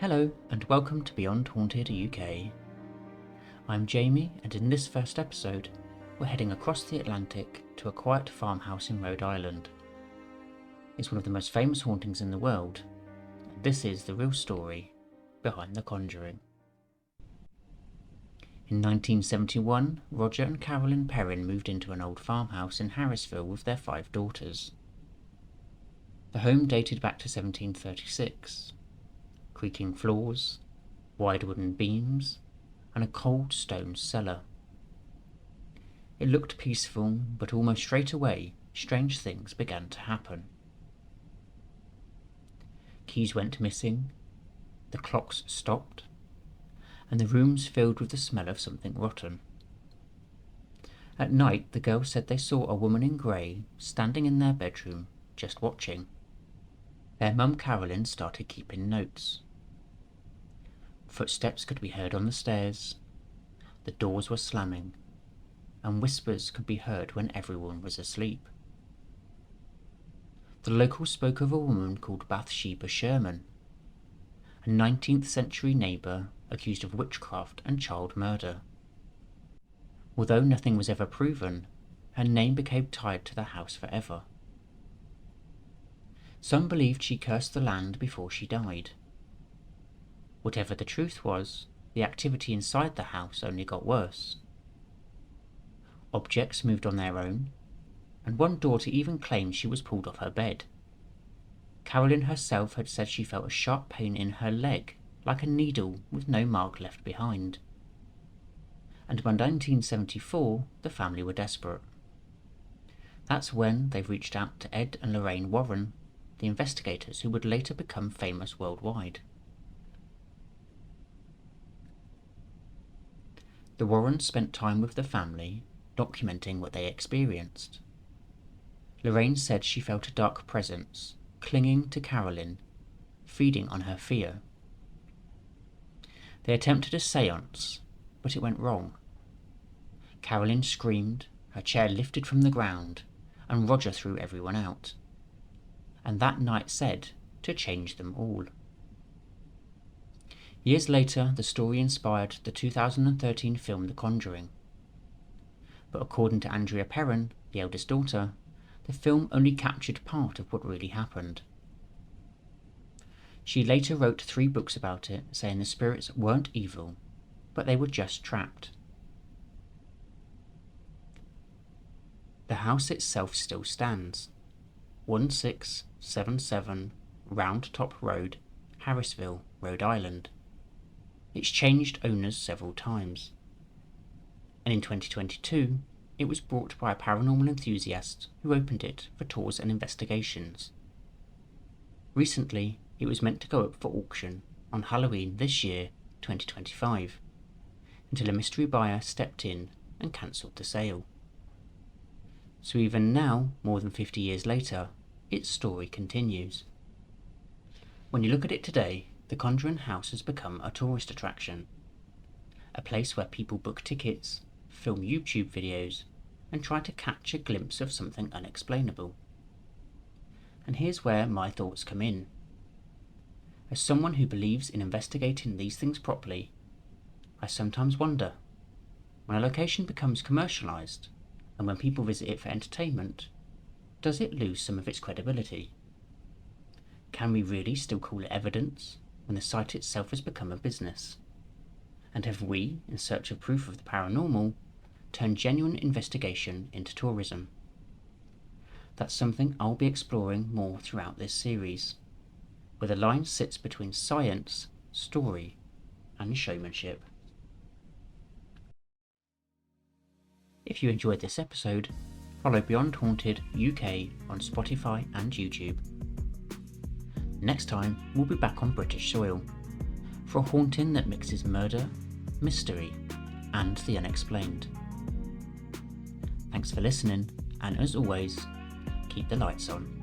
Hello and welcome to Beyond Haunted UK. I'm Jamie, and in this first episode we're heading across the Atlantic to a quiet farmhouse in Rhode Island. It's one of the most famous hauntings in the world, and this is the real story behind The Conjuring. In 1971, Roger and Carolyn Perron moved into an old farmhouse in Harrisville with their 5 daughters. The home dated back to 1736. Creaking floors, wide wooden beams, and a cold stone cellar. It looked peaceful, but almost straight away, strange things began to happen. Keys went missing, the clocks stopped, and the rooms filled with the smell of something rotten. At night, the girls said they saw a woman in grey standing in their bedroom, just watching. Their mum Carolyn started keeping notes. Footsteps could be heard on the stairs, the doors were slamming, and whispers could be heard when everyone was asleep. The locals spoke of a woman called Bathsheba Sherman, a 19th-century neighbour accused of witchcraft and child murder. Although nothing was ever proven, her name became tied to the house forever. Some believed she cursed the land before she died. Whatever the truth was, the activity inside the house only got worse. Objects moved on their own, and one daughter even claimed she was pulled off her bed. Carolyn herself had said she felt a sharp pain in her leg, like a needle with no mark left behind. And by 1974, the family were desperate. That's when they reached out to Ed and Lorraine Warren, the investigators who would later become famous worldwide. The Warrens spent time with the family, documenting what they experienced. Lorraine said she felt a dark presence, clinging to Carolyn, feeding on her fear. They attempted a séance, but it went wrong. Carolyn screamed, her chair lifted from the ground, and Roger threw everyone out. And that night said to change them all. Years later, the story inspired the 2013 film The Conjuring. But according to Andrea Perron, the eldest daughter, the film only captured part of what really happened. She later wrote 3 books about it, saying the spirits weren't evil, but they were just trapped. The house itself still stands. 1677 Round Top Road, Harrisville, Rhode Island. It's changed owners several times. And in 2022, it was bought by a paranormal enthusiast who opened it for tours and investigations. Recently, it was meant to go up for auction on Halloween this year, 2025, until a mystery buyer stepped in and cancelled the sale. So even now, more than 50 years later, its story continues. When you look at it today, the Conjuring House has become a tourist attraction, a place where people book tickets, film YouTube videos, and try to catch a glimpse of something unexplainable. And here's where my thoughts come in. As someone who believes in investigating these things properly, I sometimes wonder, when a location becomes commercialised, and when people visit it for entertainment, does it lose some of its credibility? Can we really still call it evidence when the site itself has become a business? And have we, in search of proof of the paranormal, turned genuine investigation into tourism? That's something I'll be exploring more throughout this series, where the line sits between science, story, and showmanship. If you enjoyed this episode, follow Beyond Haunted UK on Spotify and YouTube. Next time, we'll be back on British soil, for a haunting that mixes murder, mystery, and the unexplained. Thanks for listening, and as always, keep the lights on.